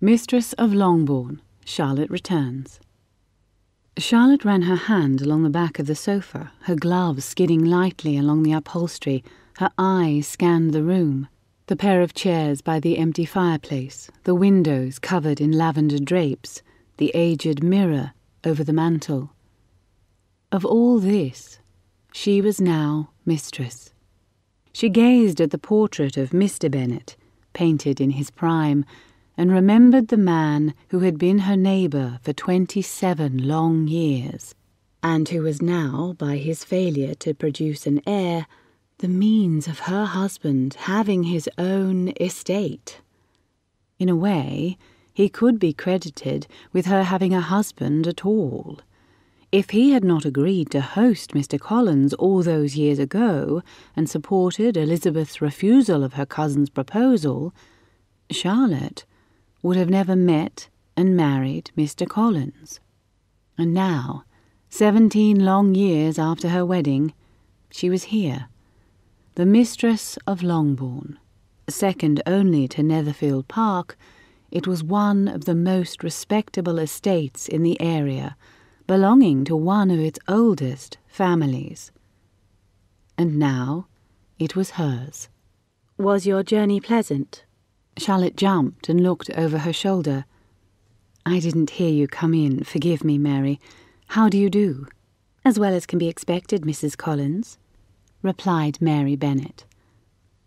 Mistress of Longbourn, Charlotte returns. Charlotte ran her hand along the back of the sofa, her gloves skidding lightly along the upholstery. Her eyes scanned the room. The pair of chairs by the empty fireplace, the windows covered in lavender drapes, the aged mirror over the mantel. Of all this, she was now mistress. She gazed at the portrait of Mr. Bennet, painted in his prime, and remembered the man who had been her neighbour for 27 long years, and who was now, by his failure to produce an heir, the means of her husband having his own estate. In a way, he could be credited with her having a husband at all. If he had not agreed to host Mr. Collins all those years ago and supported Elizabeth's refusal of her cousin's proposal, Charlotte would have never met and married Mr. Collins. And now, 17 long years after her wedding, she was here, the mistress of Longbourn. Second only to Netherfield Park, it was one of the most respectable estates in the area, belonging to one of its oldest families. And now it was hers. "Was your journey pleasant?" Charlotte jumped and looked over her shoulder. "I didn't hear you come in. Forgive me, Mary. How do you do?" "As well as can be expected, Mrs. Collins," replied Mary Bennet.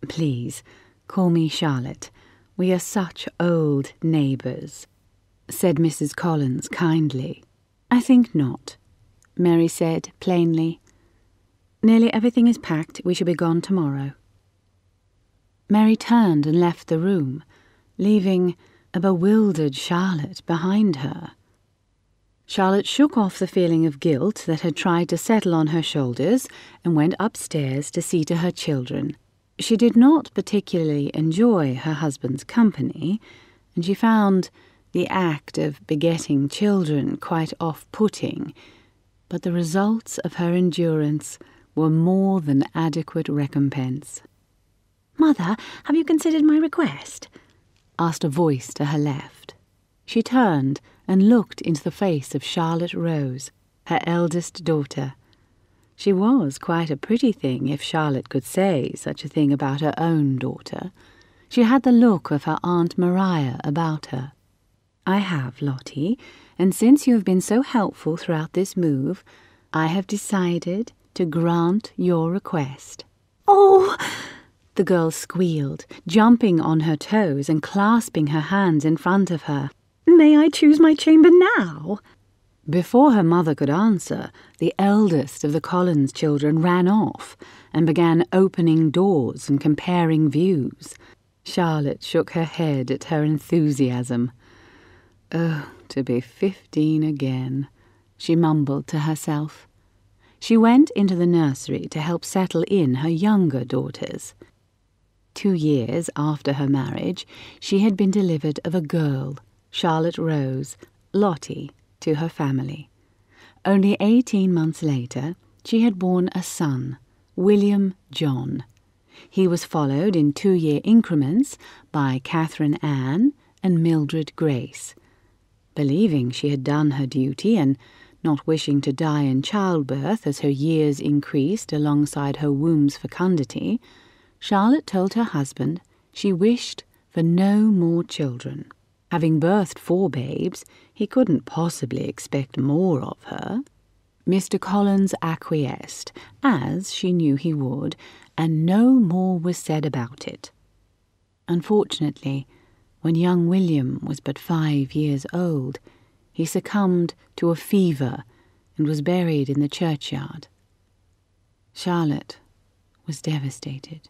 "Please, call me Charlotte. We are such old neighbours," said Mrs. Collins kindly. "I think not," Mary said plainly. "Nearly everything is packed. We shall be gone tomorrow." Mary turned and left the room, leaving a bewildered Charlotte behind her. Charlotte shook off the feeling of guilt that had tried to settle on her shoulders and went upstairs to see to her children. She did not particularly enjoy her husband's company, and she found the act of begetting children quite off-putting, but the results of her endurance were more than adequate recompense. "Mother, have you considered my request?" asked a voice to her left. She turned and looked into the face of Charlotte Rose, her eldest daughter. She was quite a pretty thing, if Charlotte could say such a thing about her own daughter. She had the look of her Aunt Maria about her. "I have, Lottie, and since you have been so helpful throughout this move, I have decided to grant your request." "Oh!" the girl squealed, jumping on her toes and clasping her hands in front of her. "May I choose my chamber now?" Before her mother could answer, the eldest of the Collins children ran off and began opening doors and comparing views. Charlotte shook her head at her enthusiasm. "Oh, to be 15 again," she mumbled to herself. She went into the nursery to help settle in her younger daughters. 2 years after her marriage, she had been delivered of a girl, Charlotte Rose, Lottie, to her family. Only 18 months later, she had borne a son, William John. He was followed in 2-year increments by Catherine Anne and Mildred Grace. Believing she had done her duty and not wishing to die in childbirth as her years increased alongside her womb's fecundity, Charlotte told her husband she wished for no more children. Having birthed 4 babes, he couldn't possibly expect more of her. Mr. Collins acquiesced, as she knew he would, and no more was said about it. Unfortunately, when young William was but 5 years old, he succumbed to a fever and was buried in the churchyard. Charlotte was devastated.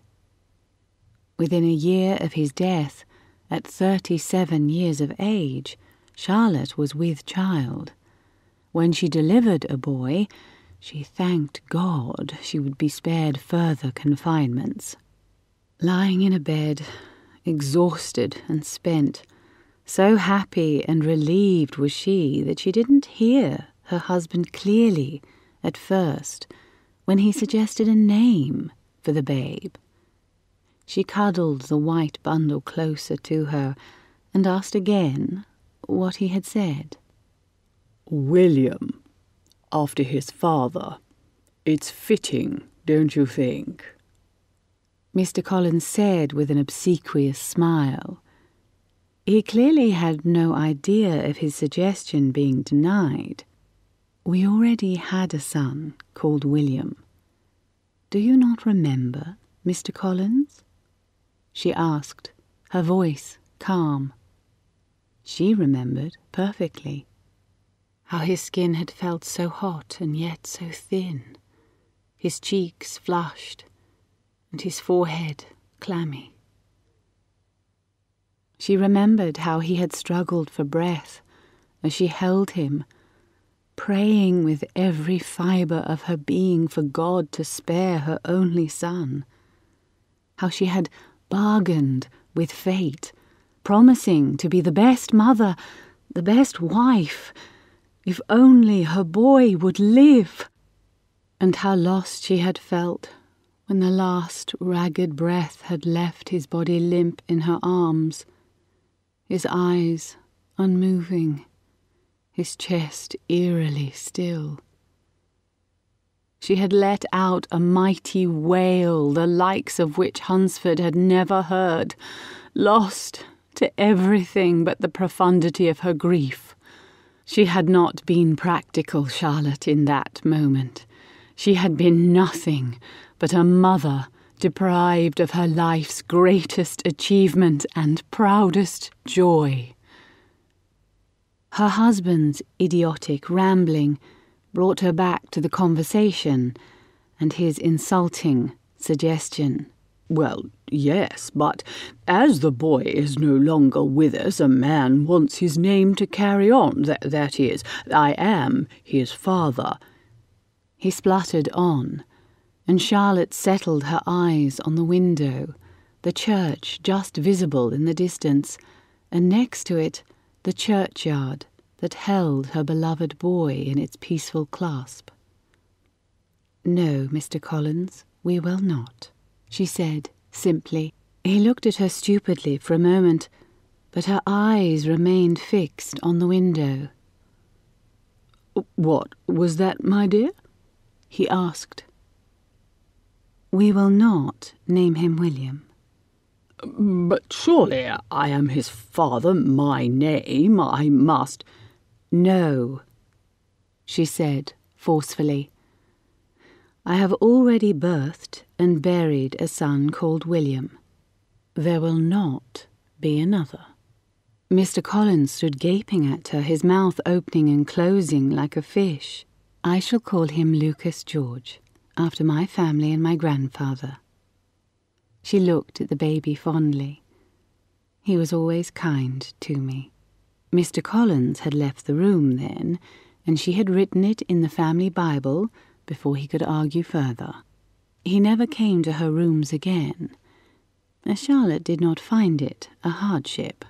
Within a year of his death, at 37 years of age, Charlotte was with child. When she delivered a boy, she thanked God she would be spared further confinements. Lying in a bed, exhausted and spent, so happy and relieved was she that she didn't hear her husband clearly at first when he suggested a name for the babe. She cuddled the white bundle closer to her and asked again what he had said. William, after his father. It's fitting, don't you think? Mr. Collins said with an obsequious smile. He clearly had no idea of his suggestion being denied. We already had a son called William. Do you not remember, Mr. Collins? She asked, her voice calm. She remembered perfectly. How his skin had felt so hot and yet so thin, his cheeks flushed, and his forehead clammy. She remembered how he had struggled for breath as she held him, praying with every fibre of her being for God to spare her only son. How she had bargained with fate, promising to be the best mother, the best wife, if only her boy would live. And how lost she had felt when the last ragged breath had left his body limp in her arms, his eyes unmoving, his chest eerily still. She had let out a mighty wail, the likes of which Hunsford had never heard, lost to everything but the profundity of her grief. She had not been practical, Charlotte, in that moment. She had been nothing but a mother deprived of her life's greatest achievement and proudest joy. Her husband's idiotic rambling brought her back to the conversation and his insulting suggestion. Well, yes, but as the boy is no longer with us, a man wants his name to carry on. That is, I am his father. He spluttered on, and Charlotte settled her eyes on the window, the church just visible in the distance, and next to it the churchyard that held her beloved boy in its peaceful clasp. "No, Mr. Collins, we will not," she said simply. He looked at her stupidly for a moment, but her eyes remained fixed on the window. "What was that, my dear?" he asked. "We will not name him William." "But surely I am his father, my name, I must—" "No," she said forcefully. "I have already birthed and buried a son called William. There will not be another." Mr. Collins stood gaping at her, his mouth opening and closing like a fish. "I shall call him Lucas George, after my family and my grandfather." She looked at the baby fondly. He was always kind to me. Mr. Collins had left the room then, and she had written it in the family Bible before he could argue further. He never came to her rooms again, as Charlotte did not find it a hardship.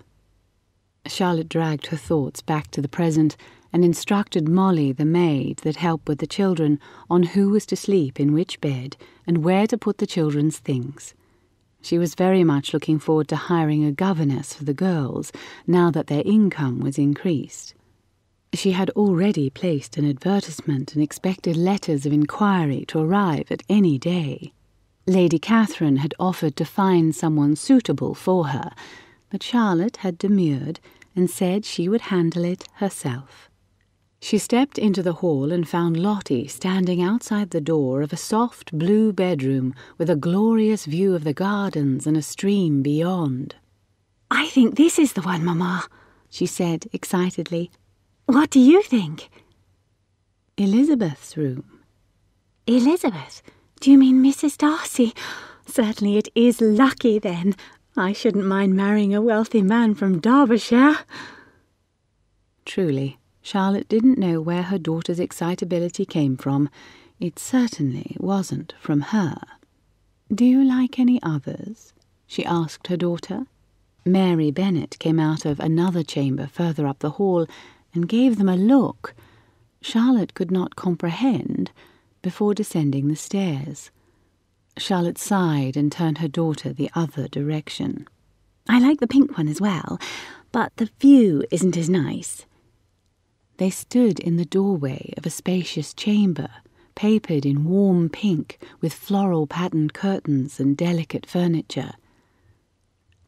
Charlotte dragged her thoughts back to the present and instructed Molly, the maid that helped with the children, on who was to sleep in which bed and where to put the children's things. She was very much looking forward to hiring a governess for the girls, now that their income was increased. She had already placed an advertisement and expected letters of inquiry to arrive at any day. Lady Catherine had offered to find someone suitable for her, but Charlotte had demurred and said she would handle it herself. She stepped into the hall and found Lottie standing outside the door of a soft blue bedroom with a glorious view of the gardens and a stream beyond. "I think this is the one, Mamma," she said excitedly. "What do you think?" "Elizabeth's room." "Elizabeth? Do you mean Mrs. Darcy? Certainly it is lucky, then. I shouldn't mind marrying a wealthy man from Derbyshire." Truly, Charlotte didn't know where her daughter's excitability came from. It certainly wasn't from her. "Do you like any others?" she asked her daughter. Mary Bennet came out of another chamber further up the hall and gave them a look Charlotte could not comprehend before descending the stairs. Charlotte sighed and turned her daughter the other direction. "I like the pink one as well, but the view isn't as nice." They stood in the doorway of a spacious chamber, papered in warm pink with floral-patterned curtains and delicate furniture.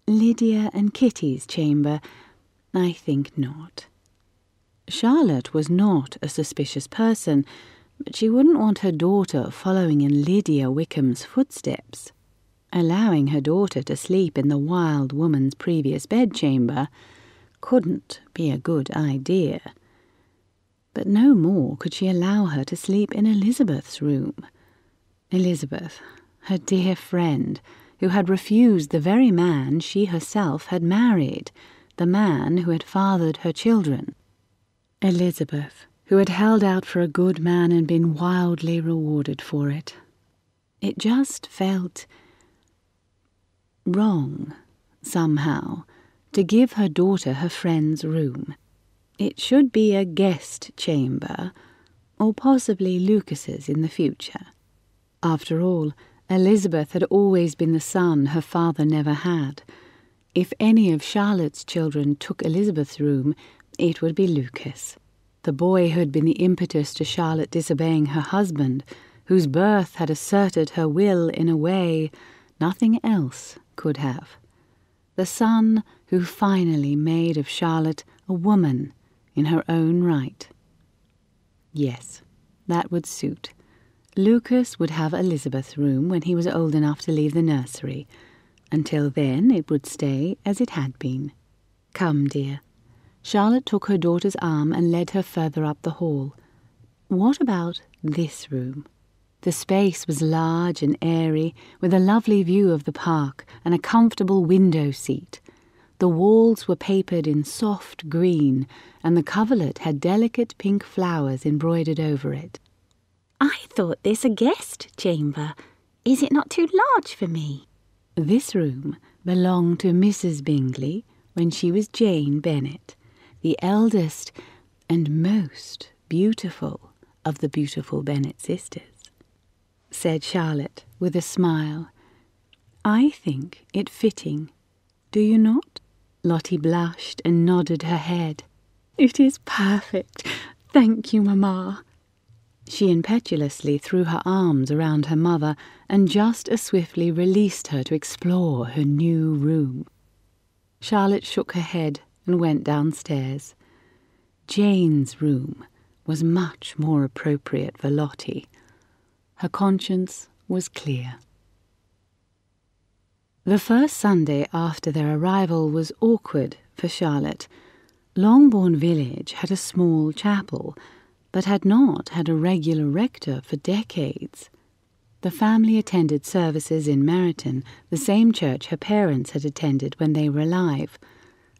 "Lydia and Kitty's chamber? I think not." Charlotte was not a suspicious person, but she wouldn't want her daughter following in Lydia Wickham's footsteps. Allowing her daughter to sleep in the wild woman's previous bedchamber couldn't be a good idea. But no more could she allow her to sleep in Elizabeth's room. Elizabeth, her dear friend, who had refused the very man she herself had married, the man who had fathered her children. Elizabeth, who had held out for a good man and been wildly rewarded for it. It just felt wrong, somehow, to give her daughter her friend's room. It should be a guest chamber, or possibly Lucas's in the future. After all, Elizabeth had always been the son her father never had. If any of Charlotte's children took Elizabeth's room, it would be Lucas, the boy who had been the impetus to Charlotte disobeying her husband, whose birth had asserted her will in a way nothing else could have. The son who finally made of Charlotte a woman in her own right. Yes, that would suit. Lucas would have Elizabeth's room when he was old enough to leave the nursery. Until then, it would stay as it had been. Come, dear. Charlotte took her daughter's arm and led her further up the hall. What about this room? The space was large and airy, with a lovely view of the park and a comfortable window seat. The walls were papered in soft green, and the coverlet had delicate pink flowers embroidered over it. "I thought this a guest chamber. Is it not too large for me?" This room belonged to Mrs. Bingley when she was Jane Bennet, the eldest and most beautiful of the beautiful Bennet sisters, said Charlotte with a smile. "I think it fitting. Do you not?" Lottie blushed and nodded her head. "It is perfect. Thank you, Mamma." She impetuously threw her arms around her mother and just as swiftly released her to explore her new room. Charlotte shook her head and went downstairs. Jane's room was much more appropriate for Lottie. Her conscience was clear. The first Sunday after their arrival was awkward for Charlotte. Longbourn village had a small chapel, but had not had a regular rector for decades. The family attended services in Meryton, the same church her parents had attended when they were alive.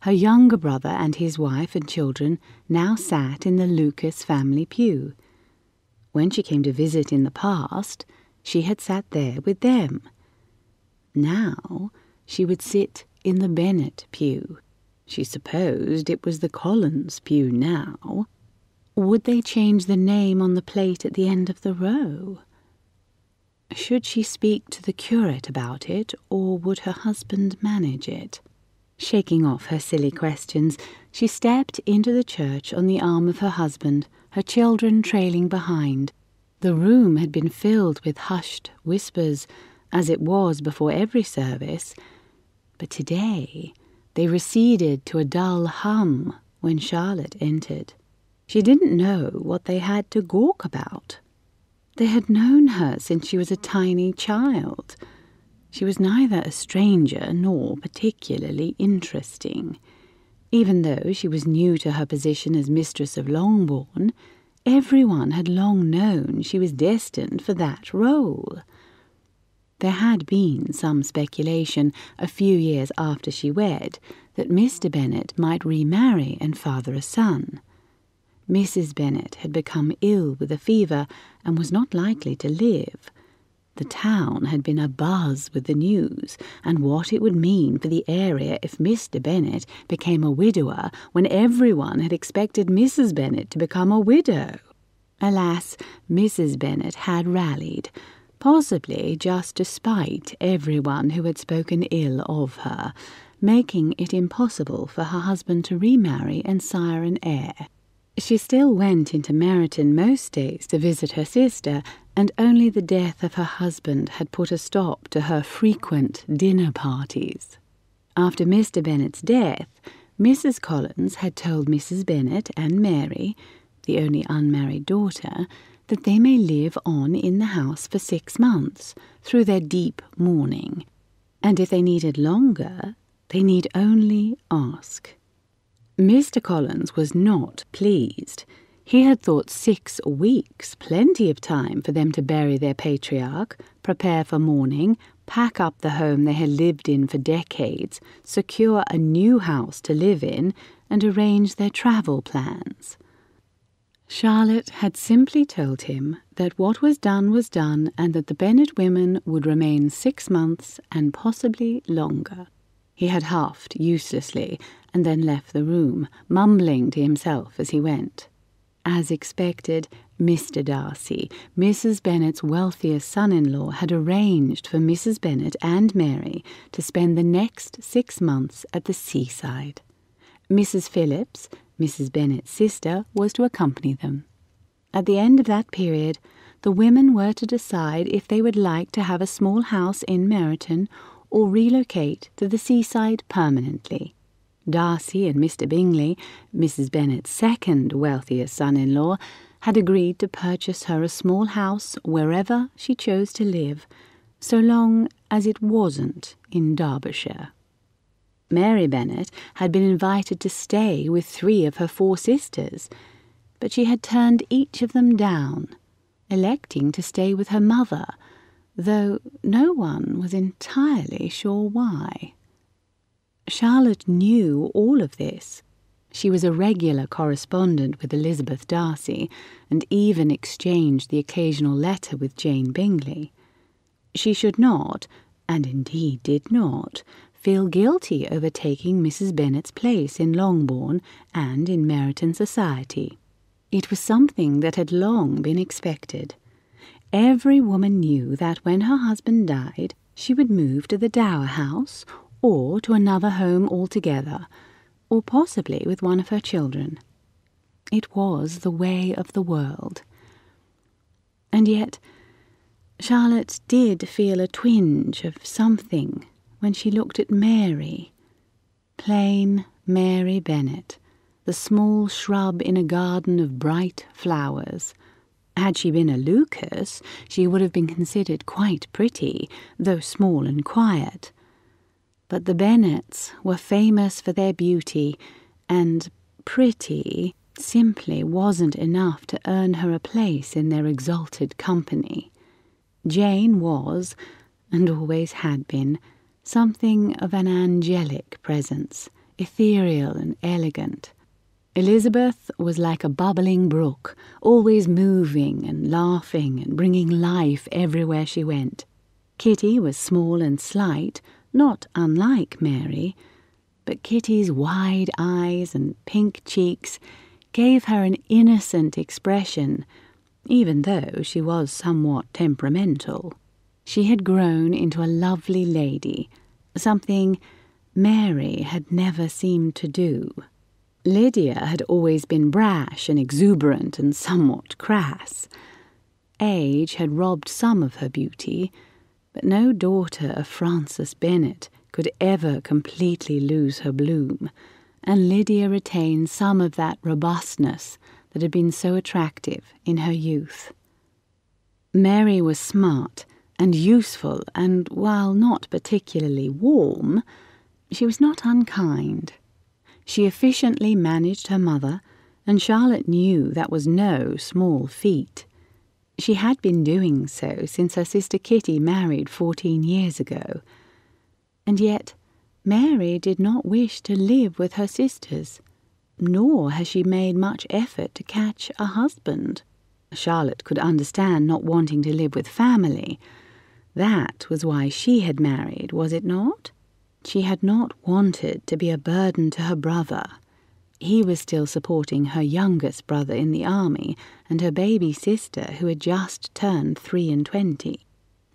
Her younger brother and his wife and children now sat in the Lucas family pew. When she came to visit in the past, she had sat there with them. Now she would sit in the Bennet pew. She supposed it was the Collins pew now. Would they change the name on the plate at the end of the row? Should she speak to the curate about it, or would her husband manage it? Shaking off her silly questions, she stepped into the church on the arm of her husband, her children trailing behind. The room had been filled with hushed whispers, as it was before every service, but today they receded to a dull hum when Charlotte entered. She didn't know what they had to gawk about. They had known her since she was a tiny child. She was neither a stranger nor particularly interesting. Even though she was new to her position as mistress of Longbourn, everyone had long known she was destined for that role. There had been some speculation a few years after she wed that Mr. Bennet might remarry and father a son. Mrs. Bennet had become ill with a fever and was not likely to live. The town had been abuzz with the news, and what it would mean for the area if Mr. Bennet became a widower when everyone had expected Mrs. Bennet to become a widow. Alas, Mrs. Bennet had rallied, possibly just to spite everyone who had spoken ill of her, making it impossible for her husband to remarry and sire an heir. She still went into Meryton most days to visit her sister, and only the death of her husband had put a stop to her frequent dinner parties. After Mr. Bennet's death, Mrs. Collins had told Mrs. Bennet and Mary, the only unmarried daughter, that they may live on in the house for 6 months, through their deep mourning, and if they needed longer, they need only ask. Mr. Collins was not pleased. He had thought 6 weeks plenty of time for them to bury their patriarch, prepare for mourning, pack up the home they had lived in for decades, secure a new house to live in, and arrange their travel plans. Charlotte had simply told him that what was done, and that the Bennet women would remain 6 months and possibly longer. He had huffed uselessly and then left the room, mumbling to himself as he went. As expected, Mr. Darcy, Mrs. Bennet's wealthiest son-in-law, had arranged for Mrs. Bennet and Mary to spend the next 6 months at the seaside. Mrs. Phillips, Mrs. Bennet's sister, was to accompany them. At the end of that period, the women were to decide if they would like to have a small house in Meryton or relocate to the seaside permanently. Darcy and Mr. Bingley, Mrs. Bennet's second wealthiest son-in-law, had agreed to purchase her a small house wherever she chose to live, so long as it wasn't in Derbyshire. Mary Bennet had been invited to stay with 3 of her 4 sisters, but she had turned each of them down, electing to stay with her mother, though no one was entirely sure why. Charlotte knew all of this. She was a regular correspondent with Elizabeth Darcy, and even exchanged the occasional letter with Jane Bingley. She should not, and indeed did not, feel guilty over taking Mrs. Bennet's place in Longbourn and in Meryton society. It was something that had long been expected. Every woman knew that when her husband died, she would move to the dower house, or to another home altogether, or possibly with one of her children. It was the way of the world. And yet, Charlotte did feel a twinge of something when she looked at Mary, plain Mary Bennet, the small shrub in a garden of bright flowers. Had she been a Lucas, she would have been considered quite pretty, though small and quiet. But the Bennets were famous for their beauty, and pretty simply wasn't enough to earn her a place in their exalted company. Jane was, and always had been, something of an angelic presence, ethereal and elegant. Elizabeth was like a bubbling brook, always moving and laughing and bringing life everywhere she went. Kitty was small and slight, not unlike Mary, but Kitty's wide eyes and pink cheeks gave her an innocent expression, even though she was somewhat temperamental. She had grown into a lovely lady, something Mary had never seemed to do. Lydia had always been brash and exuberant and somewhat crass. Age had robbed some of her beauty, but no daughter of Francis Bennet could ever completely lose her bloom, and Lydia retained some of that robustness that had been so attractive in her youth. Mary was smart and useful, and while not particularly warm, she was not unkind. She efficiently managed her mother, and Charlotte knew that was no small feat. She had been doing so since her sister Kitty married 14 years ago. And yet Mary did not wish to live with her sisters, nor has she made much effort to catch a husband. Charlotte could understand not wanting to live with family. That was why she had married, was it not? She had not wanted to be a burden to her brother. He was still supporting her youngest brother in the army and her baby sister who had just turned 23.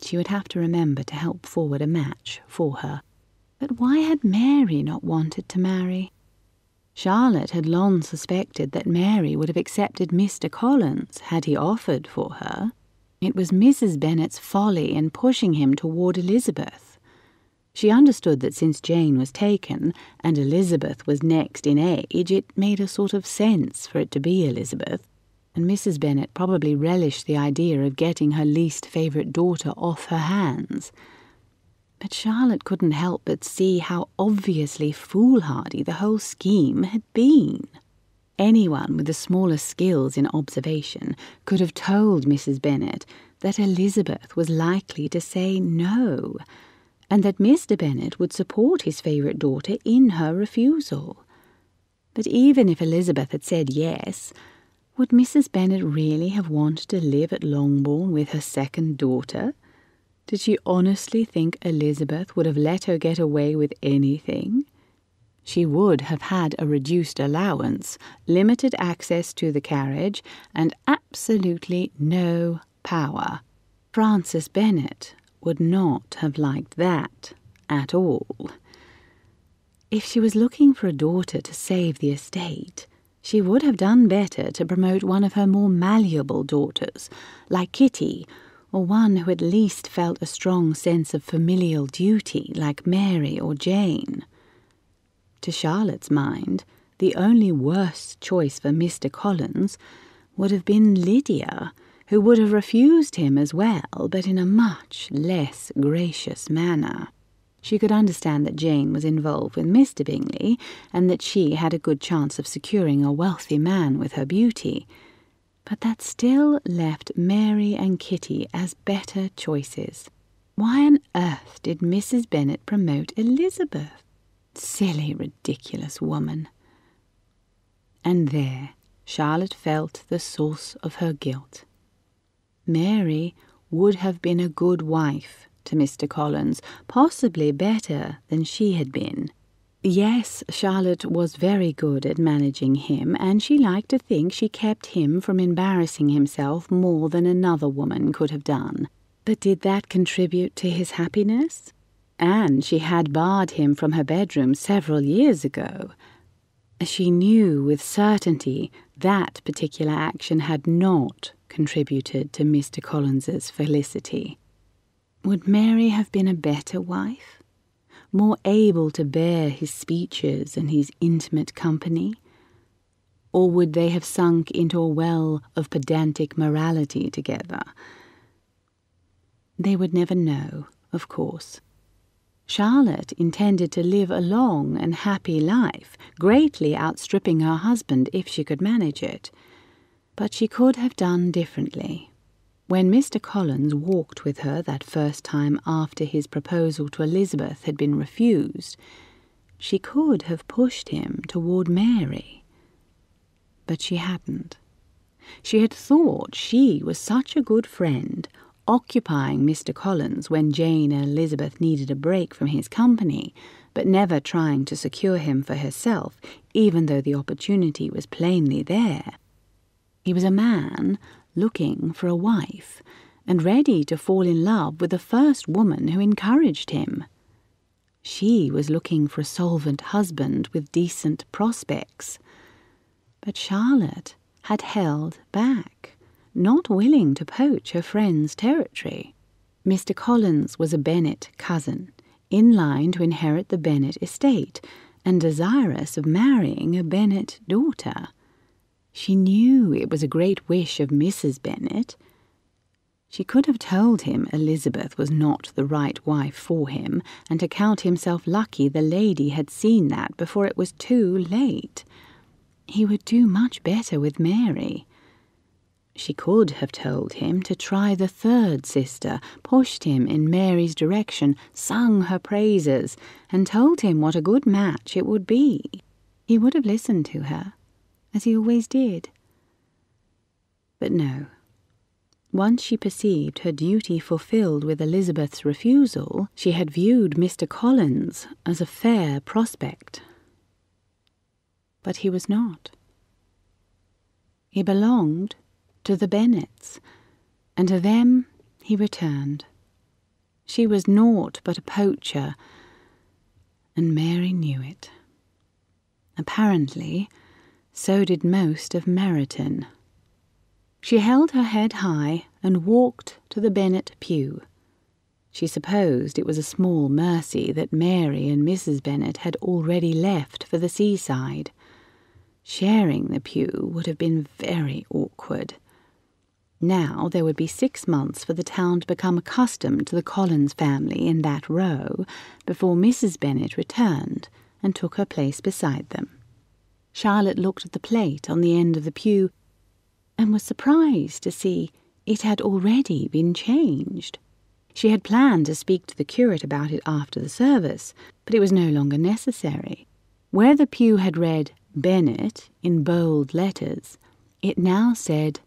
She would have to remember to help forward a match for her. But why had Mary not wanted to marry? Charlotte had long suspected that Mary would have accepted Mr. Collins had he offered for her. It was Mrs. Bennet's folly in pushing him toward Elizabeth. She understood that since Jane was taken, and Elizabeth was next in age, it made a sort of sense for it to be Elizabeth, and Mrs. Bennet probably relished the idea of getting her least favourite daughter off her hands. But Charlotte couldn't help but see how obviously foolhardy the whole scheme had been. Anyone with the smallest skills in observation could have told Mrs. Bennet that Elizabeth was likely to say no, and that Mr. Bennet would support his favourite daughter in her refusal. But even if Elizabeth had said yes, would Mrs. Bennet really have wanted to live at Longbourn with her second daughter? Did she honestly think Elizabeth would have let her get away with anything? She would have had a reduced allowance, limited access to the carriage, and absolutely no power. Frances Bennet would not have liked that at all. If she was looking for a daughter to save the estate, she would have done better to promote one of her more malleable daughters, like Kitty, or one who at least felt a strong sense of familial duty, like Mary or Jane. To Charlotte's mind, the only worse choice for Mr. Collins would have been Lydia, who would have refused him as well, but in a much less gracious manner. She could understand that Jane was involved with Mr. Bingley, and that she had a good chance of securing a wealthy man with her beauty, but that still left Mary and Kitty as better choices. Why on earth did Mrs. Bennet promote Elizabeth? Silly, ridiculous woman. And there Charlotte felt the source of her guilt. Mary would have been a good wife to Mr. Collins, possibly better than she had been. Yes, Charlotte was very good at managing him, and she liked to think she kept him from embarrassing himself more than another woman could have done. But did that contribute to his happiness? And she had barred him from her bedroom several years ago. She knew with certainty that particular action had not contributed to Mr. Collins's felicity. Would Mary have been a better wife? More able to bear his speeches and his intimate company? Or would they have sunk into a well of pedantic morality together? They would never know, of course. Charlotte intended to live a long and happy life, greatly outstripping her husband if she could manage it. But she could have done differently. When Mr. Collins walked with her that first time after his proposal to Elizabeth had been refused, she could have pushed him toward Mary. But she hadn't. She had thought she was such a good friend, occupying Mr. Collins when Jane and Elizabeth needed a break from his company, but never trying to secure him for herself, even though the opportunity was plainly there. He was a man looking for a wife, and ready to fall in love with the first woman who encouraged him. She was looking for a solvent husband with decent prospects. But Charlotte had held back, not willing to poach her friend's territory. Mr. Collins was a Bennet cousin, in line to inherit the Bennet estate, and desirous of marrying a Bennet daughter. She knew it was a great wish of Mrs. Bennet. She could have told him Elizabeth was not the right wife for him, and to count himself lucky the lady had seen that before it was too late. He would do much better with Mary. She could have told him to try the third sister, pushed him in Mary's direction, sung her praises, and told him what a good match it would be. He would have listened to her, as he always did. But no. Once she perceived her duty fulfilled with Elizabeth's refusal, she had viewed Mr. Collins as a fair prospect. But he was not. He belonged to the Bennets, and to them he returned. She was naught but a poacher, And Mary knew it. Apparently, so did most of Meryton. She held her head high and walked to the Bennet pew. She supposed it was a small mercy that Mary and Mrs. Bennet had already left for the seaside. Sharing the pew would have been very awkward. Now there would be 6 months for the town to become accustomed to the Collins family in that row before Mrs. Bennet returned and took her place beside them. Charlotte looked at the plate on the end of the pew and was surprised to see it had already been changed. She had planned to speak to the curate about it after the service, but it was no longer necessary. Where the pew had read Bennet in bold letters, it now said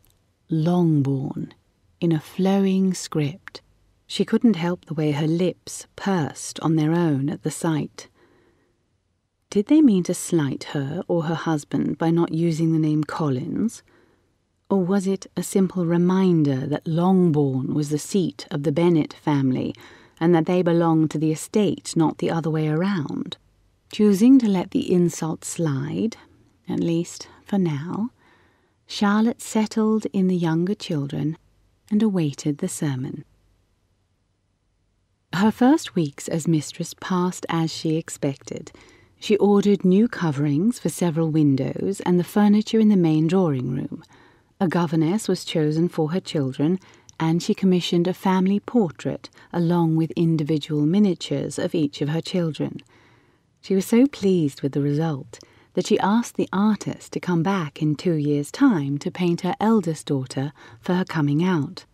Longbourn in a flowing script. She couldn't help the way her lips pursed on their own at the sight. Did they mean to slight her or her husband by not using the name Collins? Or was it a simple reminder that Longbourn was the seat of the Bennet family and that they belonged to the estate, not the other way around? Choosing to let the insult slide, at least for now, Charlotte settled in the younger children and awaited the sermon. Her first weeks as mistress passed as she expected. She ordered new coverings for several windows and the furniture in the main drawing room. A governess was chosen for her children, and she commissioned a family portrait along with individual miniatures of each of her children. She was so pleased with the result that she asked the artist to come back in 2 years' time to paint her eldest daughter for her coming out.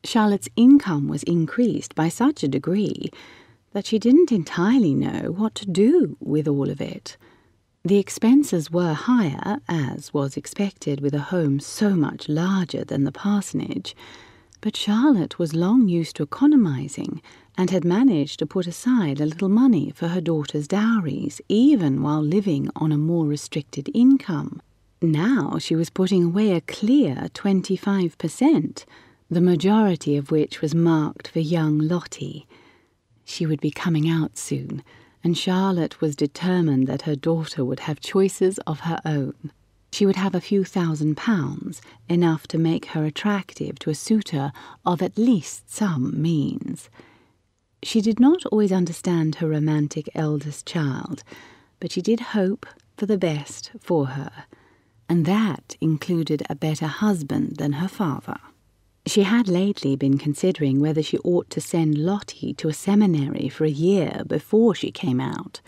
Charlotte's income was increased by such a degree that she didn't entirely know what to do with all of it. The expenses were higher, as was expected with a home so much larger than the parsonage, but Charlotte was long used to economizing and had managed to put aside a little money for her daughter's dowries, even while living on a more restricted income. Now she was putting away a clear 25%, the majority of which was marked for young Lottie. She would be coming out soon, and Charlotte was determined that her daughter would have choices of her own. She would have a few £1,000s, enough to make her attractive to a suitor of at least some means. She did not always understand her romantic eldest child, but she did hope for the best for her, and that included a better husband than her father. She had lately been considering whether she ought to send Lottie to a seminary for a year before she came out.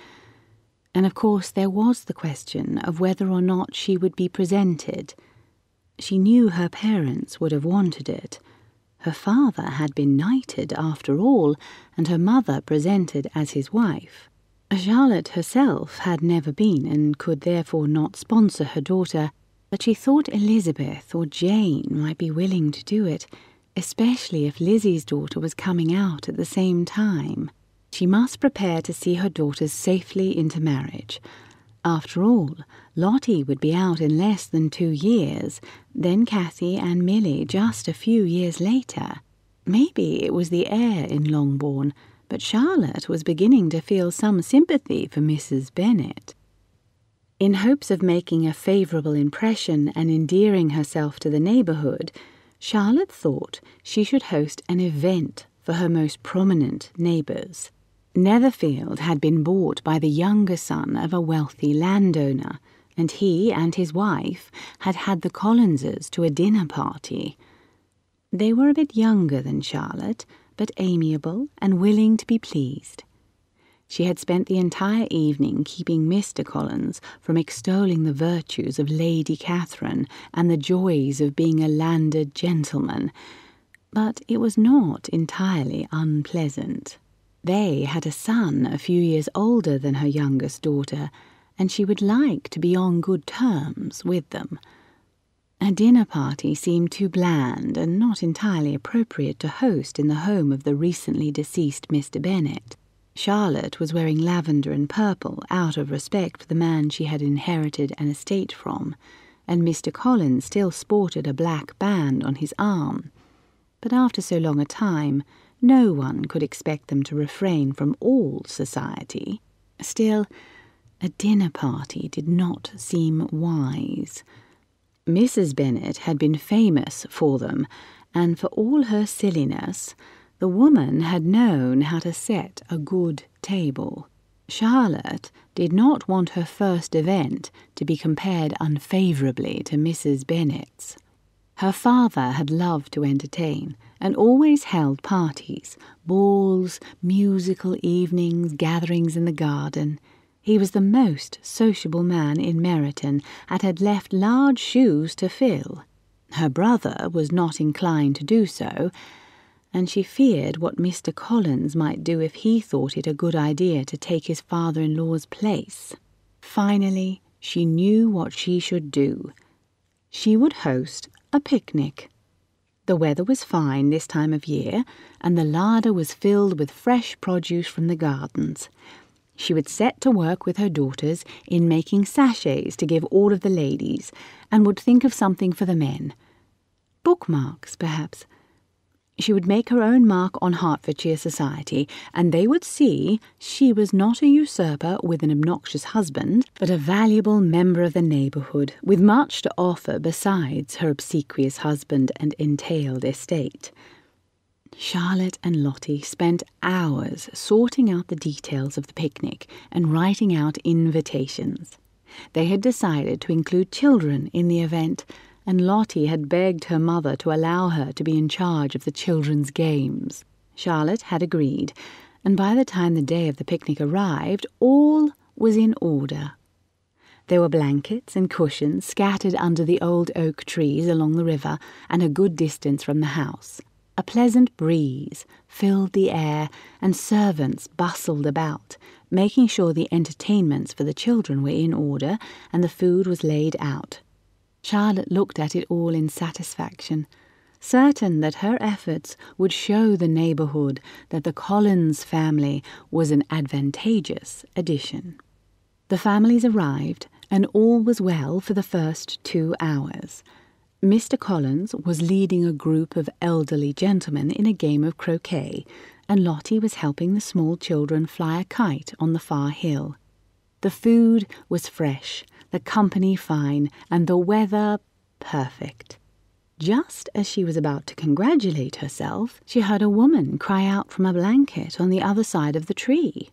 And of course there was the question of whether or not she would be presented. She knew her parents would have wanted it. Her father had been knighted after all, and her mother presented as his wife. Charlotte herself had never been and could therefore not sponsor her daughter, but she thought Elizabeth or Jane might be willing to do it, especially if Lizzie's daughter was coming out at the same time. She must prepare to see her daughters safely into marriage. After all, Lottie would be out in less than 2 years, then Cathy and Millie just a few years later. Maybe it was the air in Longbourn, but Charlotte was beginning to feel some sympathy for Mrs. Bennet. In hopes of making a favourable impression and endearing herself to the neighbourhood, Charlotte thought she should host an event for her most prominent neighbours. Netherfield had been bought by the younger son of a wealthy landowner, and he and his wife had had the Collinses to a dinner party. They were a bit younger than Charlotte, but amiable and willing to be pleased. She had spent the entire evening keeping Mr. Collins from extolling the virtues of Lady Catherine and the joys of being a landed gentleman, but it was not entirely unpleasant. They had a son a few years older than her youngest daughter, and she would like to be on good terms with them. A dinner party seemed too bland and not entirely appropriate to host in the home of the recently deceased Mr. Bennet. Charlotte was wearing lavender and purple out of respect for the man she had inherited an estate from, and Mr. Collins still sported a black band on his arm. But after so long a time, no one could expect them to refrain from all society. Still, a dinner party did not seem wise. Mrs. Bennet had been famous for them, and for all her silliness, the woman had known how to set a good table. Charlotte did not want her first event to be compared unfavourably to Mrs. Bennet's. Her father had loved to entertain, and always held parties, balls, musical evenings, gatherings in the garden. He was the most sociable man in Meryton, and had left large shoes to fill. Her brother was not inclined to do so, and she feared what Mr. Collins might do if he thought it a good idea to take his father-in-law's place. Finally, she knew what she should do. She would host a picnic. The weather was fine this time of year, and the larder was filled with fresh produce from the gardens. She would set to work with her daughters in making sachets to give all of the ladies, and would think of something for the men. Bookmarks, perhaps. She would make her own mark on Hertfordshire society, and they would see she was not a usurper with an obnoxious husband, but a valuable member of the neighbourhood, with much to offer besides her obsequious husband and entailed estate. Charlotte and Lottie spent hours sorting out the details of the picnic and writing out invitations. They had decided to include children in the event, and Lottie had begged her mother to allow her to be in charge of the children's games. Charlotte had agreed, and by the time the day of the picnic arrived, all was in order. There were blankets and cushions scattered under the old oak trees along the river and a good distance from the house. A pleasant breeze filled the air, and servants bustled about, making sure the entertainments for the children were in order and the food was laid out. Charlotte looked at it all in satisfaction, certain that her efforts would show the neighbourhood that the Collins family was an advantageous addition. The families arrived, and all was well for the first 2 hours. Mr. Collins was leading a group of elderly gentlemen in a game of croquet, and Lottie was helping the small children fly a kite on the far hill. The food was fresh, the company fine, and the weather perfect. Just as she was about to congratulate herself, she heard a woman cry out from a blanket on the other side of the tree.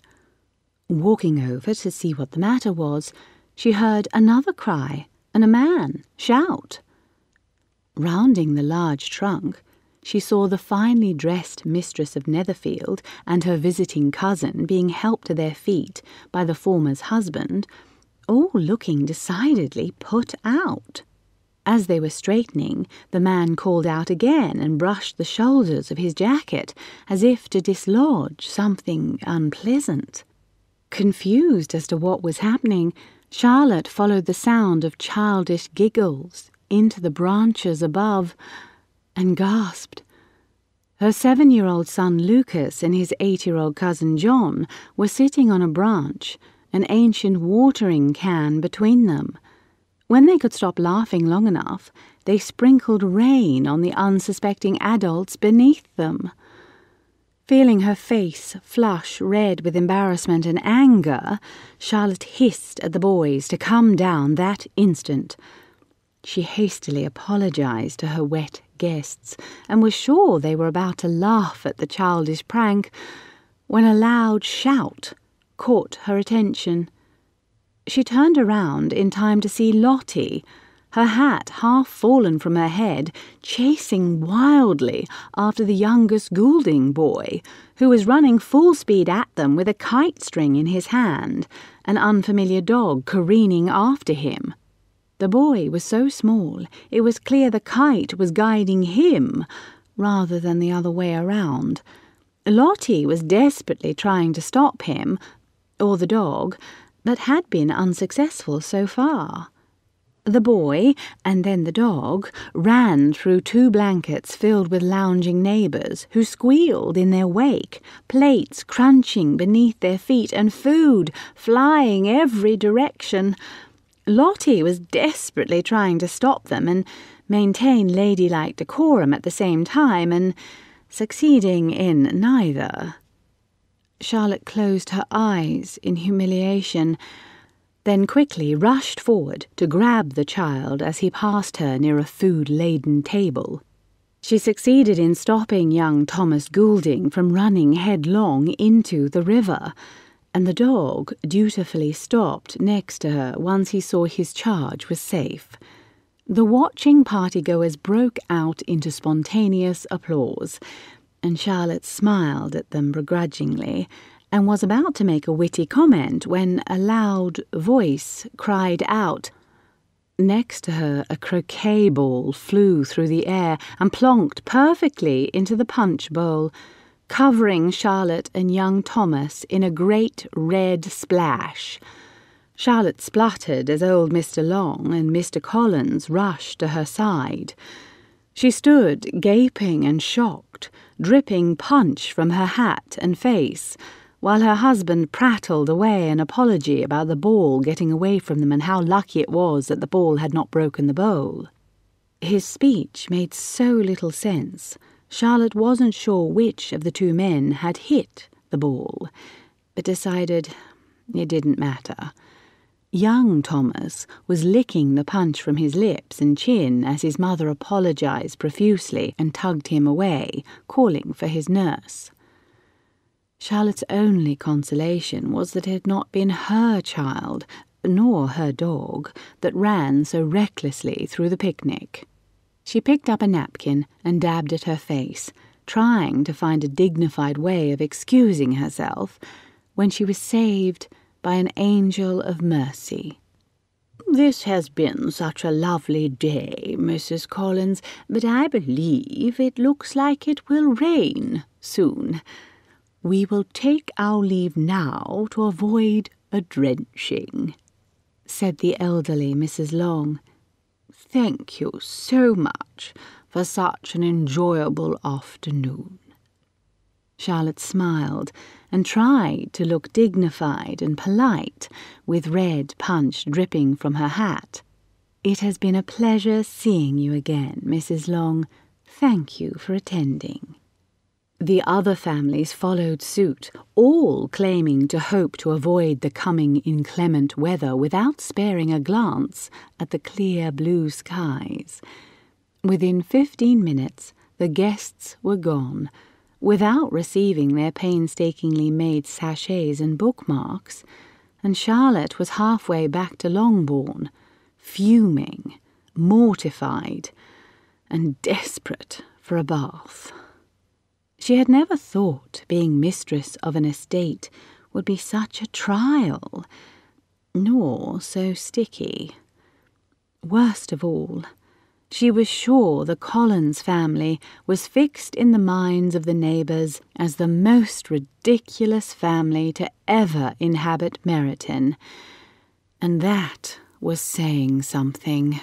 Walking over to see what the matter was, she heard another cry and a man shout. Rounding the large trunk, she saw the finely dressed mistress of Netherfield and her visiting cousin being helped to their feet by the former's husband, all looking decidedly put out. As they were straightening, the man called out again and brushed the shoulders of his jacket as if to dislodge something unpleasant. Confused as to what was happening, Charlotte followed the sound of childish giggles into the branches above and gasped. Her 7-year-old son Lucas and his 8-year-old cousin John were sitting on a branch, an ancient watering can between them. When they could stop laughing long enough, they sprinkled rain on the unsuspecting adults beneath them. Feeling her face flush red with embarrassment and anger, Charlotte hissed at the boys to come down that instant. She hastily apologized to her wet guests and was sure they were about to laugh at the childish prank when a loud shout caught her attention. She turned around in time to see Lottie, her hat half fallen from her head, chasing wildly after the youngest Goulding boy, who was running full speed at them with a kite string in his hand, an unfamiliar dog careening after him. The boy was so small, it was clear the kite was guiding him rather than the other way around. Lottie was desperately trying to stop him, or the dog, but had been unsuccessful so far. The boy, and then the dog, ran through 2 blankets filled with lounging neighbours who squealed in their wake, plates crunching beneath their feet and food flying every direction. Lottie was desperately trying to stop them and maintain ladylike decorum at the same time, and succeeding in neither. Charlotte closed her eyes in humiliation, then quickly rushed forward to grab the child as he passed her near a food-laden table. She succeeded in stopping young Thomas Goulding from running headlong into the river, and the dog dutifully stopped next to her once he saw his charge was safe. The watching partygoers broke out into spontaneous applause, and Charlotte smiled at them begrudgingly and was about to make a witty comment when a loud voice cried out. Next to her, a croquet ball flew through the air and plonked perfectly into the punch bowl, covering Charlotte and young Thomas in a great red splash. Charlotte spluttered as old Mr. Long and Mr. Collins rushed to her side. She stood gaping and shocked, dripping punch from her hat and face, while her husband prattled away an apology about the ball getting away from them and how lucky it was that the ball had not broken the bowl. His speech made so little sense, Charlotte wasn't sure which of the two men had hit the ball, but decided it didn't matter. Young Thomas was licking the punch from his lips and chin as his mother apologized profusely and tugged him away, calling for his nurse. Charlotte's only consolation was that it had not been her child, nor her dog, that ran so recklessly through the picnic. She picked up a napkin and dabbed at her face, trying to find a dignified way of excusing herself, when she was saved by an angel of mercy. "This has been such a lovely day, Mrs. Collins, but I believe it looks like it will rain soon. We will take our leave now to avoid a drenching," said the elderly Mrs. Long. "Thank you so much for such an enjoyable afternoon." Charlotte smiled and tried to look dignified and polite, with red punch dripping from her hat. "It has been a pleasure seeing you again, Mrs. Long. Thank you for attending." The other families followed suit, all claiming to hope to avoid the coming inclement weather without sparing a glance at the clear blue skies. Within 15 minutes, the guests were gone, without receiving their painstakingly made sachets and bookmarks, and Charlotte was halfway back to Longbourn, fuming, mortified, and desperate for a bath. She had never thought being mistress of an estate would be such a trial, nor so sticky. Worst of all, she was sure the Collins family was fixed in the minds of the neighbours as the most ridiculous family to ever inhabit Meryton, and that was saying something.